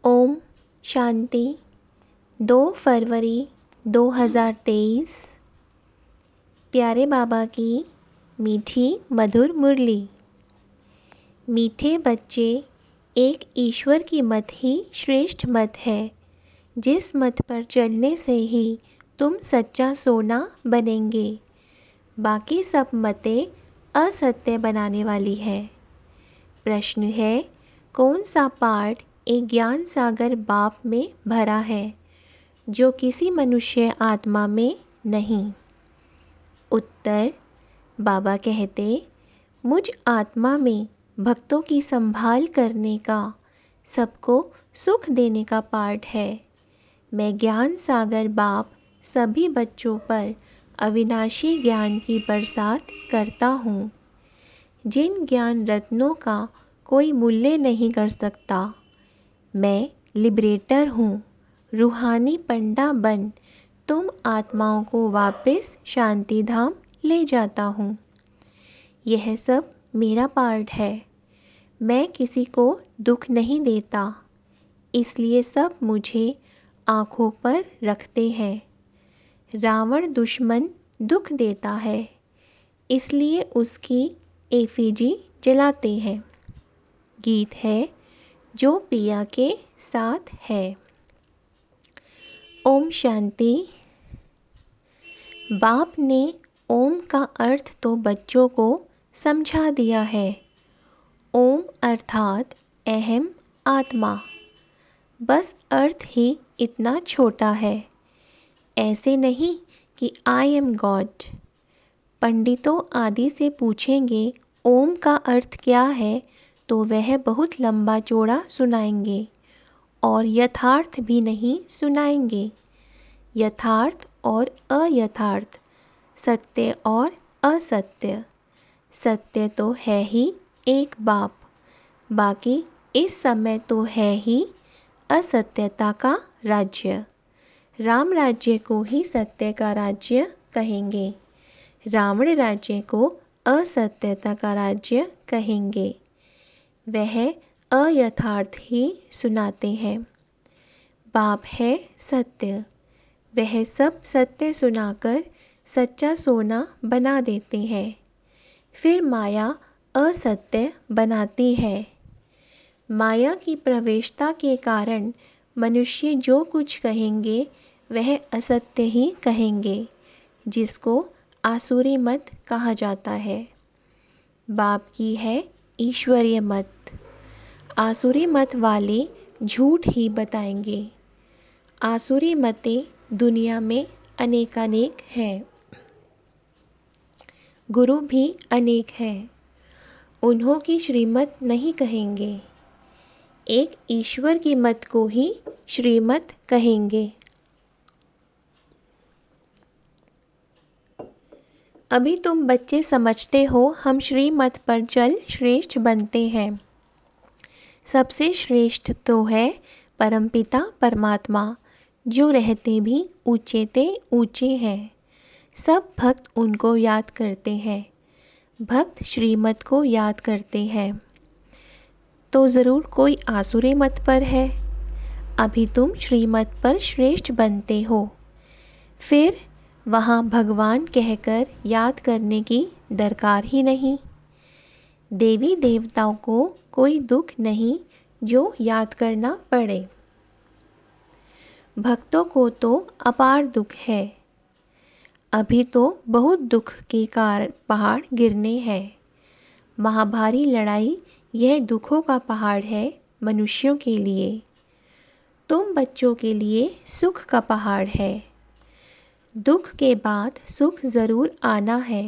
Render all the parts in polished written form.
ओम शांति। 2 फरवरी 2023। प्यारे बाबा की मीठी मधुर मुरली। मीठे बच्चे, एक ईश्वर की मत ही श्रेष्ठ मत है, जिस मत पर चलने से ही तुम सच्चा सोना बनेंगे। बाकी सब मतें असत्य बनाने वाली है। प्रश्न है, कौन सा पाठ एक ज्ञान सागर बाप में भरा है, जो किसी मनुष्य आत्मा में नहीं? उत्तर, बाबा कहते, मुझ आत्मा में भक्तों की संभाल करने का, सबको सुख देने का पाठ है। मैं ज्ञान सागर बाप सभी बच्चों पर अविनाशी ज्ञान की बरसात करता हूँ। जिन ज्ञान रत्नों का कोई मूल्य नहीं कर सकता, मैं लिबरेटर हूँ। रूहानी पंडा बन तुम आत्माओं को वापस शांति धाम ले जाता हूँ। यह सब मेरा पार्ट है। मैं किसी को दुख नहीं देता, इसलिए सब मुझे आँखों पर रखते हैं। रावण दुश्मन दुख देता है, इसलिए उसकी एफिजी जलाते हैं। गीत है, जो पिया के साथ है। ओम शांति। बाप ने ओम का अर्थ तो बच्चों को समझा दिया है। ओम अर्थात अहम आत्मा। बस अर्थ ही इतना छोटा है। ऐसे नहीं कि आई एम गॉड। पंडितों आदि से पूछेंगे ओम का अर्थ क्या है, तो वह बहुत लंबा चौड़ा सुनाएंगे और यथार्थ भी नहीं सुनाएंगे। यथार्थ और अयथार्थ, सत्य और असत्य। सत्य तो है ही एक बाप, बाकी इस समय तो है ही असत्यता का राज्य। राम राज्य को ही सत्य का राज्य कहेंगे, रावण राज्य को असत्यता का राज्य कहेंगे। वह अयथार्थ ही सुनाते हैं। बाप है सत्य, वह सब सत्य सुनाकर सच्चा सोना बना देते हैं। फिर माया असत्य बनाती है। माया की प्रवेशता के कारण मनुष्य जो कुछ कहेंगे वह असत्य ही कहेंगे, जिसको आसुरी मत कहा जाता है। बाप की है ईश्वरीय मत। आसुरी मत वाले झूठ ही बताएंगे। आसुरी मतें दुनिया में अनेकानेक हैं। गुरु भी अनेक हैं। उन्हों की श्रीमत नहीं कहेंगे, एक ईश्वर की मत को ही श्रीमत कहेंगे। अभी तुम बच्चे समझते हो हम श्रीमत पर चल श्रेष्ठ बनते हैं। सबसे श्रेष्ठ तो है परमपिता परमात्मा, जो रहते भी ऊंचे ते ऊंचे हैं। सब भक्त उनको याद करते हैं। भक्त श्रीमत को याद करते हैं। तो ज़रूर कोई आसुरी मत पर है। अभी तुम श्रीमत पर श्रेष्ठ बनते हो। फिर वहाँ भगवान कहकर याद करने की दरकार ही नहीं। देवी देवताओं को कोई दुख नहीं जो याद करना पड़े। भक्तों को तो अपार दुख है। अभी तो बहुत दुख के कारण पहाड़ गिरने हैं। महाभारी लड़ाई यह दुखों का पहाड़ है मनुष्यों के लिए। तुम बच्चों के लिए सुख का पहाड़ है। दुख के बाद सुख ज़रूर आना है।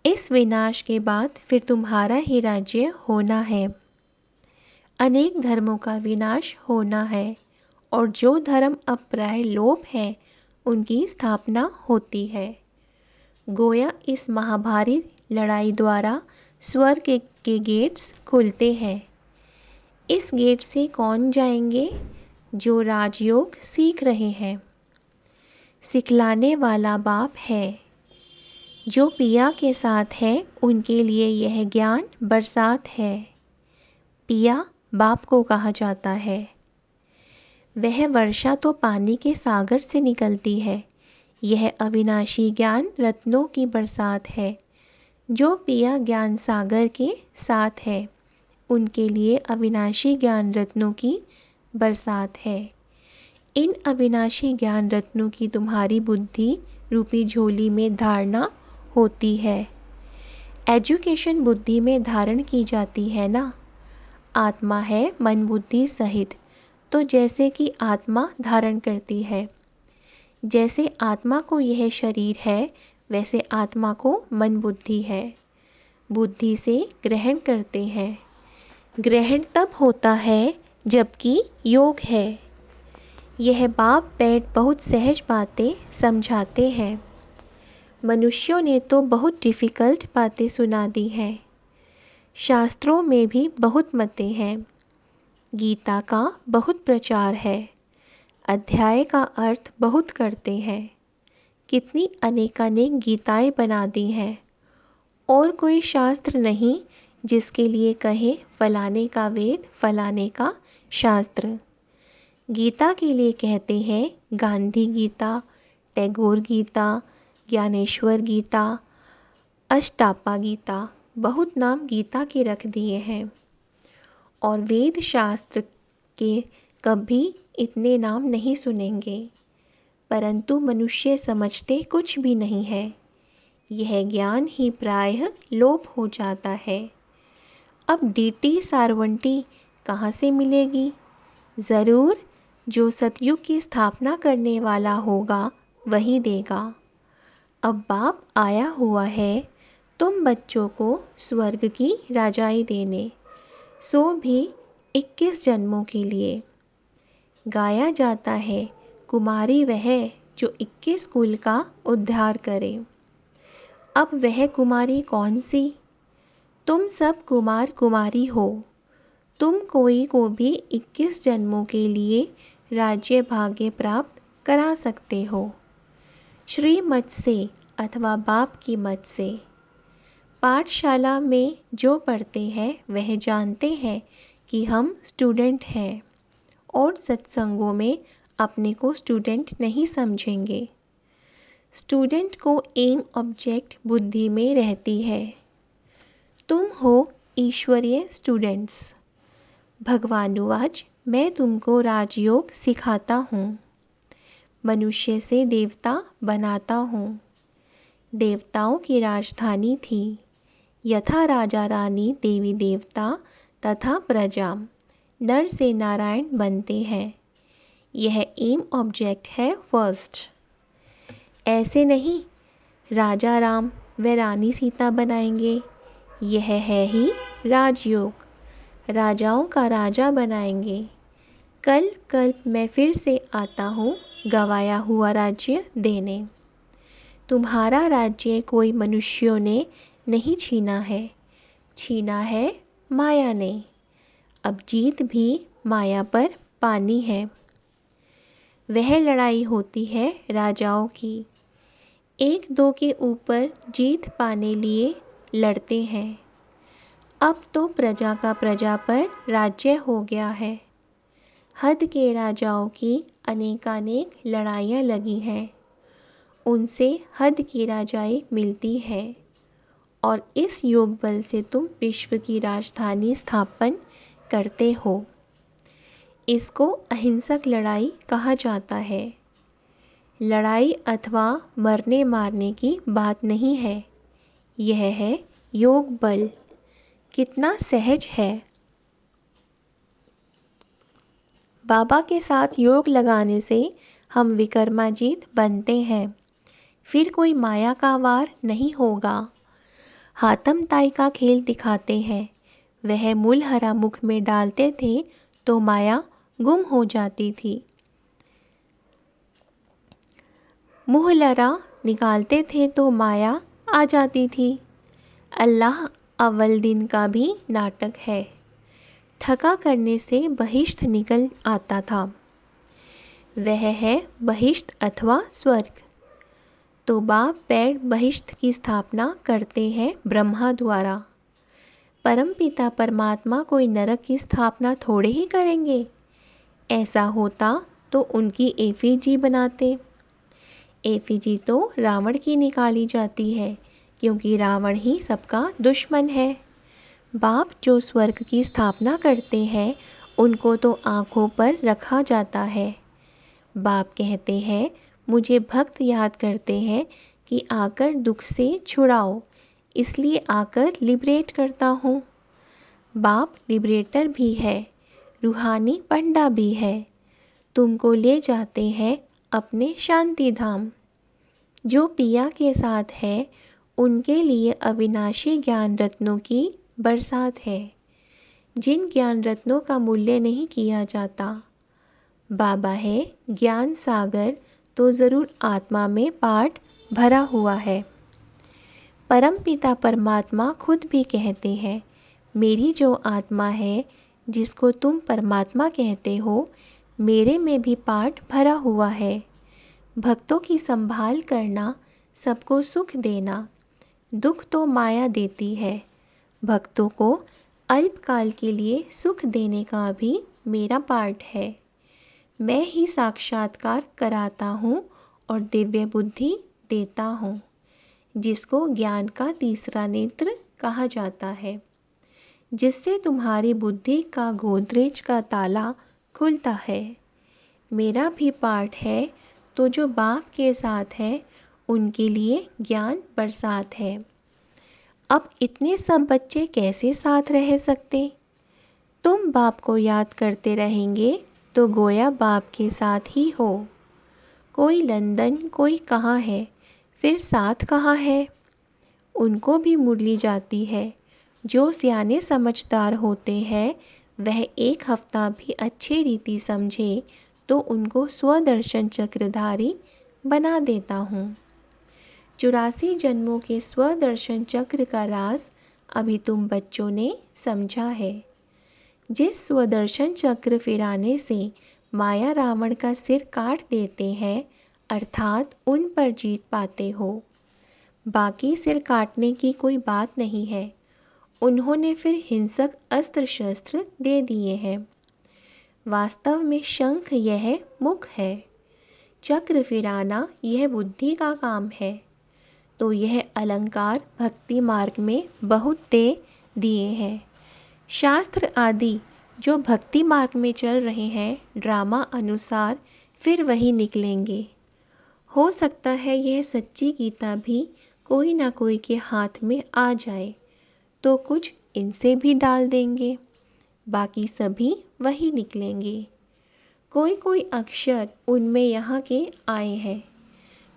इस विनाश के बाद फिर तुम्हारा ही राज्य होना है। अनेक धर्मों का विनाश होना है, और जो धर्म अब प्राय लोप है उनकी स्थापना होती है। गोया इस महाभारी लड़ाई द्वारा स्वर्ग के गेट्स खुलते हैं। इस गेट से कौन जाएंगे? जो राजयोग सीख रहे हैं। सिखलाने वाला बाप है। जो पिया के साथ है उनके लिए यह ज्ञान बरसात है। पिया बाप को कहा जाता है। वह वर्षा तो पानी के सागर से निकलती है। यह अविनाशी ज्ञान रत्नों की बरसात है। जो पिया ज्ञान सागर के साथ है, उनके लिए अविनाशी ज्ञान रत्नों की बरसात है। इन अविनाशी ज्ञान रत्नों की तुम्हारी बुद्धि रूपी झोली में धारणा होती है। एजुकेशन बुद्धि में धारण की जाती है ना। आत्मा है मन बुद्धि सहित, तो जैसे कि आत्मा धारण करती है। जैसे आत्मा को यह शरीर है, वैसे आत्मा को मन बुद्धि है। बुद्धि से ग्रहण करते हैं। ग्रहण तब होता है जबकि योग है। यह बाप बैठ बहुत सहज बातें समझाते हैं। मनुष्यों ने तो बहुत डिफ़िकल्ट बातें सुना दी हैं। शास्त्रों में भी बहुत मतें हैं। गीता का बहुत प्रचार है। अध्याय का अर्थ बहुत करते हैं। कितनी अनेकानेक गीताएं बना दी हैं। और कोई शास्त्र नहीं जिसके लिए कहे फलाने का वेद फलाने का शास्त्र। गीता के लिए कहते हैं गांधी गीता, टैगोर गीता, ज्ञानेश्वर गीता, अष्टापा गीता, बहुत नाम गीता के रख दिए हैं। और वेद शास्त्र के कभी इतने नाम नहीं सुनेंगे, परंतु मनुष्य समझते कुछ भी नहीं है। यह ज्ञान ही प्रायः लोप हो जाता है। अब डीटी सारवंटी कहाँ से मिलेगी? ज़रूर जो सतयुग की स्थापना करने वाला होगा वही देगा। अब बाप आया हुआ है तुम बच्चों को स्वर्ग की राजाई देने, सो भी 21 जन्मों के लिए। गाया जाता है कुमारी वह जो 21 कुल का उद्धार करे। अब वह कुमारी कौन सी? तुम सब कुमार कुमारी हो। तुम कोई को भी 21 जन्मों के लिए राज्य भाग्य प्राप्त करा सकते हो, श्रीमत से अथवा बाप की मत से। पाठशाला में जो पढ़ते हैं वह जानते हैं कि हम स्टूडेंट हैं, और सत्संगों में अपने को स्टूडेंट नहीं समझेंगे। स्टूडेंट को एम ऑब्जेक्ट बुद्धि में रहती है। तुम हो ईश्वरीय स्टूडेंट्स। भगवानुवाच मैं तुमको राजयोग सिखाता हूँ, मनुष्य से देवता बनाता हूँ। देवताओं की राजधानी थी, यथा राजा रानी देवी देवता तथा प्रजा, नर से नारायण बनते हैं। यह एम ऑब्जेक्ट है फर्स्ट। ऐसे नहीं राजा राम व रानी सीता बनाएंगे। यह है ही राजयोग, राजाओं का राजा बनाएंगे। कल कल्प मैं फिर से आता हूँ गवाया हुआ राज्य देने। तुम्हारा राज्य कोई मनुष्यों ने नहीं छीना है, छीना है माया ने। अब जीत भी माया पर पानी है। वह लड़ाई होती है राजाओं की, एक दो के ऊपर जीत पाने लिए लड़ते हैं। अब तो प्रजा का प्रजा पर राज्य हो गया है। हद के राजाओं की अनेकानेक लड़ाइयाँ लगी हैं, उनसे हद की राजाई मिलती है। और इस योग बल से तुम विश्व की राजधानी स्थापन करते हो। इसको अहिंसक लड़ाई कहा जाता है। लड़ाई अथवा मरने मारने की बात नहीं है, यह है योग बल। कितना सहज है। बाबा के साथ योग लगाने से हम विक्रमाजीत बनते हैं। फिर कोई माया का वार नहीं होगा। हातम ताई का खेल दिखाते हैं। वह मूलहरा मुख में डालते थे तो माया गुम हो जाती थी। मुहलरा निकालते थे तो माया आ जाती थी। अल्लाह अव्वल दिन का भी नाटक है। ठका करने से बहिष्ठ निकल आता था। वह है बहिष्ठ अथवा स्वर्ग। तो बाप पैर बहिष्ठ की स्थापना करते हैं ब्रह्मा द्वारा। परमपिता परमात्मा कोई नरक की स्थापना थोड़े ही करेंगे। ऐसा होता तो उनकी एफिजी बनाते। एफिजी तो रावण की निकाली जाती है, क्योंकि रावण ही सबका दुश्मन है। बाप जो स्वर्ग की स्थापना करते हैं उनको तो आँखों पर रखा जाता है। बाप कहते हैं मुझे भक्त याद करते हैं कि आकर दुख से छुड़ाओ, इसलिए आकर लिबरेट करता हूँ। बाप लिबरेटर भी है, रूहानी पंडा भी है। तुमको ले जाते हैं अपने शांति धाम। जो पिया के साथ है उनके लिए अविनाशी ज्ञान रत्नों की बरसात है, जिन ज्ञान रत्नों का मूल्य नहीं किया जाता। बाबा है ज्ञान सागर, तो ज़रूर आत्मा में पाठ भरा हुआ है। परमपिता परमात्मा खुद भी कहते हैं मेरी जो आत्मा है, जिसको तुम परमात्मा कहते हो, मेरे में भी पाठ भरा हुआ है। भक्तों की संभाल करना, सबको सुख देना। दुख तो माया देती है, भक्तों को अल्पकाल के लिए सुख देने का भी मेरा पाठ है। मैं ही साक्षात्कार कराता हूँ और दिव्य बुद्धि देता हूँ, जिसको ज्ञान का तीसरा नेत्र कहा जाता है, जिससे तुम्हारी बुद्धि का गोदरेज का ताला खुलता है। मेरा भी पाठ है, तो जो बाप के साथ है उनके लिए ज्ञान बरसात है। अब इतने सब बच्चे कैसे साथ रह सकते? तुम बाप को याद करते रहेंगे तो गोया बाप के साथ ही हो। कोई लंदन, कोई कहाँ है, फिर साथ कहाँ है? उनको भी मुरली जाती है। जो सियाने समझदार होते हैं वह एक हफ्ता भी अच्छी रीति समझे तो उनको स्वदर्शन चक्रधारी बना देता हूँ। 84 जन्मों के स्वदर्शन चक्र का राज अभी तुम बच्चों ने समझा है। जिस स्वदर्शन चक्र फिराने से माया रावण का सिर काट देते हैं, अर्थात उन पर जीत पाते हो। बाकी सिर काटने की कोई बात नहीं है, उन्होंने फिर हिंसक अस्त्र शस्त्र दे दिए हैं। वास्तव में शंख यह मुख है, चक्र फिराना यह बुद्धि का काम है। तो यह अलंकार भक्ति मार्ग में बहुत दे दिए हैं। शास्त्र आदि जो भक्ति मार्ग में चल रहे हैं, ड्रामा अनुसार फिर वही निकलेंगे। हो सकता है यह सच्ची गीता भी कोई ना कोई के हाथ में आ जाए, तो कुछ इनसे भी डाल देंगे, बाकी सभी वही निकलेंगे। कोई कोई अक्षर उनमें यहाँ के आए हैं।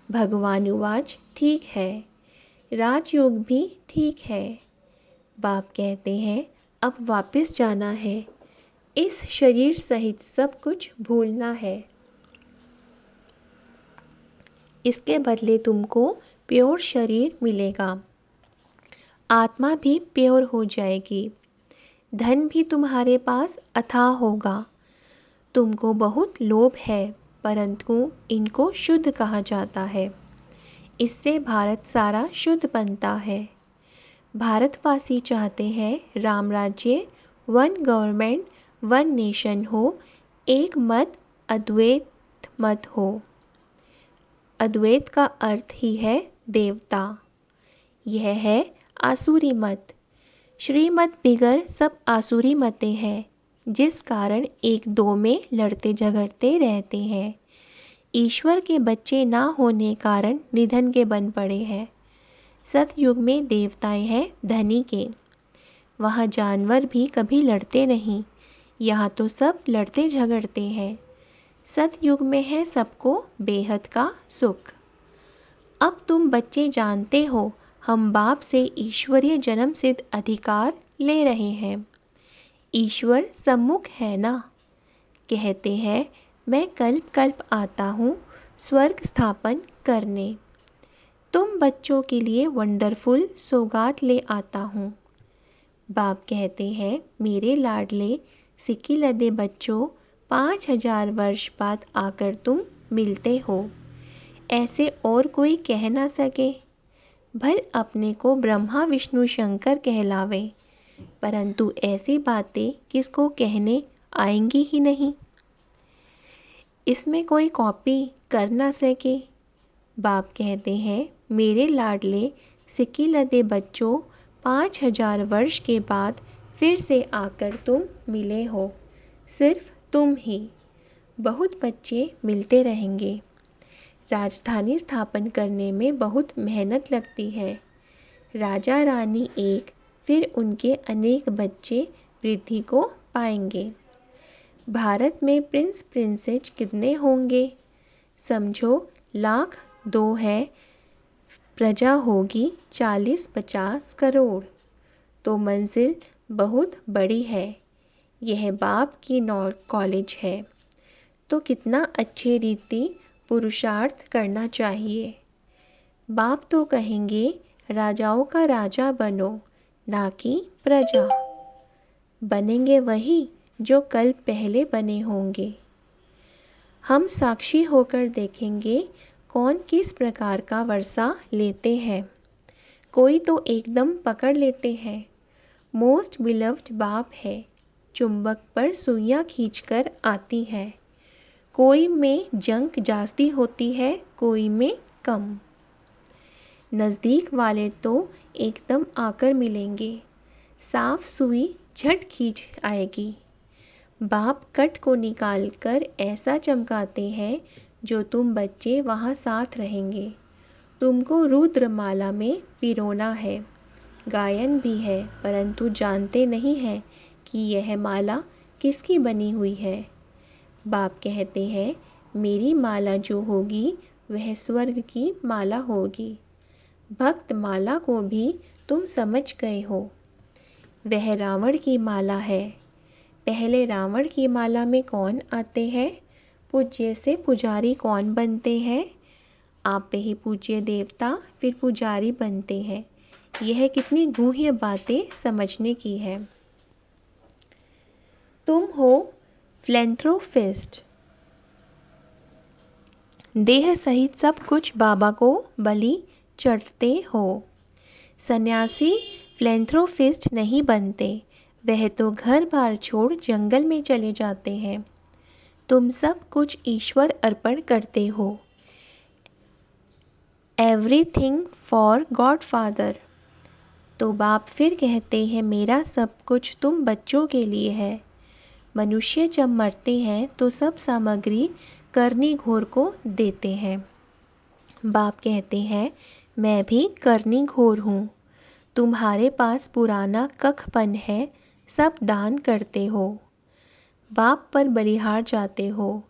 भगवानुवाच ठीक है, राजयोग भी ठीक है। बाप कहते हैं अब वापस जाना है, इस शरीर सहित सब कुछ भूलना है। इसके बदले तुमको प्योर शरीर मिलेगा, आत्मा भी प्योर हो जाएगी, धन भी तुम्हारे पास अथाह होगा। तुमको बहुत लोभ है, परंतु इनको शुद्ध कहा जाता है। इससे भारत सारा शुद्ध बनता है। भारतवासी चाहते हैं राम राज्य, वन गवर्नमेंट, वन नेशन हो, एक मत, अद्वैत मत हो। अद्वैत का अर्थ ही है देवता। यह है आसुरी मत। श्रीमत बिगर सब आसुरी मतें हैं, जिस कारण एक दो में लड़ते झगड़ते रहते हैं। ईश्वर के बच्चे ना होने कारण निधन के बन पड़े हैं। सतयुग में देवताएं हैं धनी के, वहाँ जानवर भी कभी लड़ते नहीं, यहाँ तो सब लड़ते झगड़ते हैं। सतयुग में है सबको बेहद का सुख। अब तुम बच्चे जानते हो हम बाप से ईश्वरीय जन्म सिद्ध अधिकार ले रहे हैं। ईश्वर सम्मुख है ना, कहते हैं मैं कल्प कल्प आता हूँ स्वर्ग स्थापन करने। तुम बच्चों के लिए वंडरफुल सौगात ले आता हूँ। बाप कहते हैं मेरे लाडले सिक्की लदे बच्चों, 5000 वर्ष बाद आकर तुम मिलते हो, ऐसे और कोई कह ना सके। भल अपने को ब्रह्मा विष्णु शंकर कहलावे, परंतु ऐसी बातें किसको कहने आएंगी ही नहीं। इसमें कोई कॉपी कर ना सके। बाप कहते हैं, मेरे लाडले सिकिलते बच्चों, 5000 वर्ष के बाद फिर से आकर तुम मिले हो, सिर्फ तुम ही। बहुत बच्चे मिलते रहेंगे। राजधानी स्थापन करने में बहुत मेहनत लगती है। राजा रानी एक, फिर उनके अनेक बच्चे वृद्धि को पाएंगे। भारत में प्रिंस प्रिंसेस कितने होंगे? समझो 1,02 है। प्रजा होगी 40-50 करोड़। तो मंजिल बहुत बड़ी है। यह बाप की कॉलेज है। तो कितना अच्छे रीति पुरुषार्थ करना चाहिए। बाप तो कहेंगे, राजाओं का राजा बनो, ना कि प्रजा। बनेंगे वही जो कल पहले बने होंगे। हम साक्षी होकर देखेंगे कौन किस प्रकार का वर्षा लेते हैं। कोई तो एकदम पकड़ लेते हैं। मोस्ट बिलव्ड बाप है। चुंबक पर सुइयां खींचकर आती है। कोई में जंक जास्ती होती है, कोई में कम। नज़दीक वाले तो एकदम आकर मिलेंगे। साफ सुई झट खींच आएगी। बाप कट को निकाल कर ऐसा चमकाते हैं जो तुम बच्चे वहाँ साथ रहेंगे। तुमको रुद्रमाला में पिरोना है। गायन भी है, परंतु जानते नहीं हैं कि यह माला किसकी बनी हुई है। बाप कहते हैं, मेरी माला जो होगी वह स्वर्ग की माला होगी। भक्त माला को भी तुम समझ गए हो। वह रावण की माला है। पहले रावण की माला में कौन आते हैं? पूज्य से पुजारी कौन बनते हैं? आप पे ही पूज्य देवता फिर पुजारी बनते हैं। यह कितनी गूढ़ बातें समझने की है। तुम हो फिलैंथ्रोपिस्ट। देह सहित सब कुछ बाबा को बलि चढ़ते हो। सन्यासी फिलैंथ्रोपिस्ट नहीं बनते। वह तो घर बार छोड़ जंगल में चले जाते हैं। तुम सब कुछ ईश्वर अर्पण करते हो। Everything for God father. तो बाप फिर कहते हैं, मेरा सब कुछ तुम बच्चों के लिए है। मनुष्य जब मरते हैं तो सब सामग्री करनी घोर को देते हैं। बाप कहते हैं, मैं भी करनी घोर हूँ। तुम्हारे पास पुराना कखपन है, सब दान करते हो। बाप पर बलिहार जाते हो।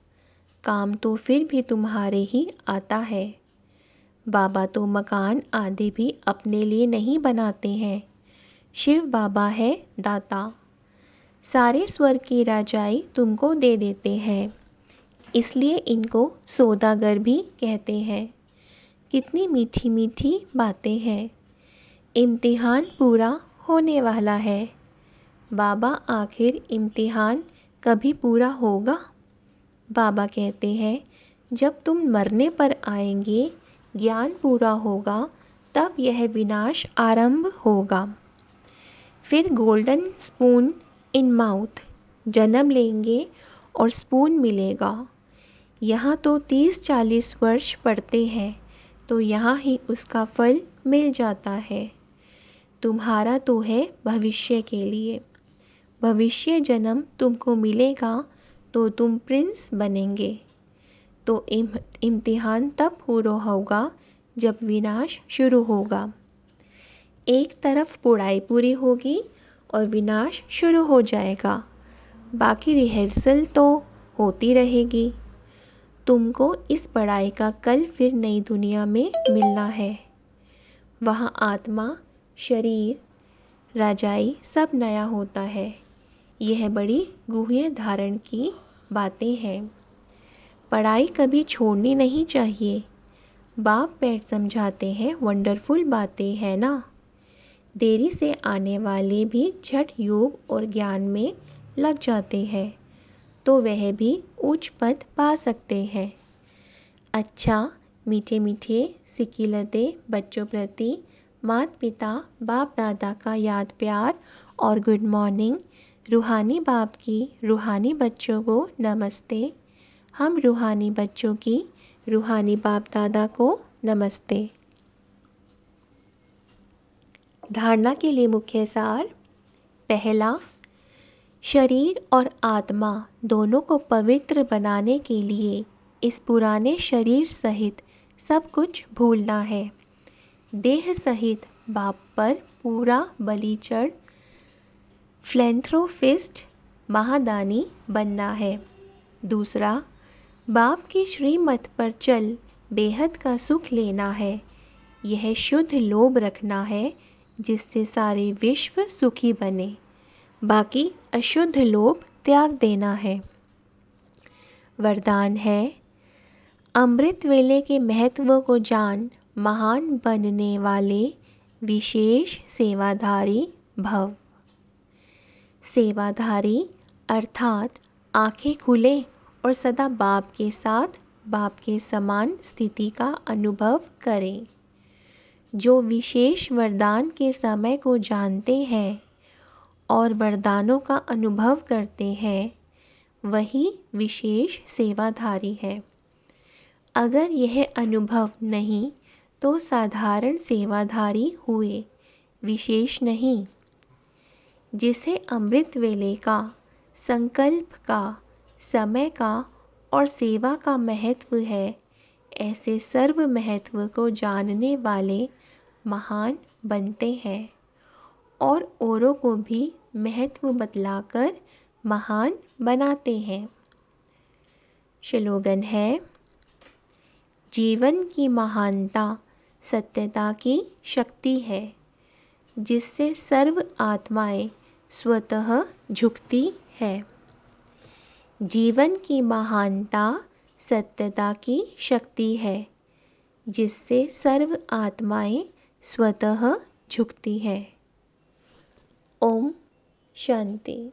काम तो फिर भी तुम्हारे ही आता है। बाबा तो मकान आदि भी अपने लिए नहीं बनाते हैं। शिव बाबा है दाता। सारे स्वर्ग की राजाई तुमको दे देते हैं। इसलिए इनको सौदागर भी कहते हैं। कितनी मीठी मीठी बातें हैं। इम्तिहान पूरा होने वाला है। बाबा, आखिर इम्तिहान कभी पूरा होगा? बाबा कहते हैं, जब तुम मरने पर आएंगे, ज्ञान पूरा होगा, तब यह विनाश आरंभ होगा। फिर गोल्डन स्पून इन माउथ, जन्म लेंगे और स्पून मिलेगा। यहाँ तो 30-40 वर्ष पड़ते हैं, तो यहाँ ही उसका फल मिल जाता है। तुम्हारा तो है भविष्य के लिए। भविष्य जन्म तुमको मिलेगा तो तुम प्रिंस बनेंगे। तो इम्तिहान तब पूरा होगा जब विनाश शुरू होगा। एक तरफ पढ़ाई पूरी होगी और विनाश शुरू हो जाएगा। बाकी रिहर्सल तो होती रहेगी। तुमको इस पढ़ाई का कल फिर नई दुनिया में मिलना है। वहाँ आत्मा, शरीर, राजाई सब नया होता है। यह बड़ी गूढ़ धारण की बातें हैं। पढ़ाई कभी छोड़नी नहीं चाहिए। बाप बैठ समझाते हैं, वंडरफुल बातें हैं ना। देरी से आने वाले भी झट योग और ज्ञान में लग जाते हैं, तो वह भी उच्च पद पा सकते हैं। अच्छा, मीठे मीठे सिकिलते बच्चों प्रति माता पिता बाप दादा का याद प्यार और गुड मॉर्निंग। रूहानी बाप की रूहानी बच्चों को नमस्ते। हम रूहानी बच्चों की रूहानी बाप दादा को नमस्ते। धारणा के लिए मुख्य सार। पहला, शरीर और आत्मा दोनों को पवित्र बनाने के लिए इस पुराने शरीर सहित सब कुछ भूलना है। देह सहित बाप पर पूरा बलि चढ़ फिलैंथ्रोपिस्ट महादानी बनना है। दूसरा, बाप की श्रीमत पर चल बेहद का सुख लेना है। यह शुद्ध लोभ रखना है जिससे सारे विश्व सुखी बने। बाकी अशुद्ध लोभ त्याग देना है। वरदान है, अमृत वेले के महत्व को जान महान बनने वाले विशेष सेवाधारी भव। सेवाधारी अर्थात आंखें खुले और सदा बाप के साथ बाप के समान स्थिति का अनुभव करें। जो विशेष वरदान के समय को जानते हैं और वरदानों का अनुभव करते हैं, वही विशेष सेवाधारी है। अगर यह अनुभव नहीं तो साधारण सेवाधारी हुए, विशेष नहीं। जिसे अमृत वेले का, संकल्प का, समय का और सेवा का महत्व है, ऐसे सर्व महत्व को जानने वाले महान बनते हैं और औरों को भी महत्व बतलाकर महान बनाते हैं। श्लोगन है, जीवन की महानता सत्यता की शक्ति है जिससे सर्व आत्माएं स्वतः झुकती है। जीवन की महानता सत्यता की शक्ति है जिससे सर्व आत्माएं स्वतः झुकती है। ओम शांति।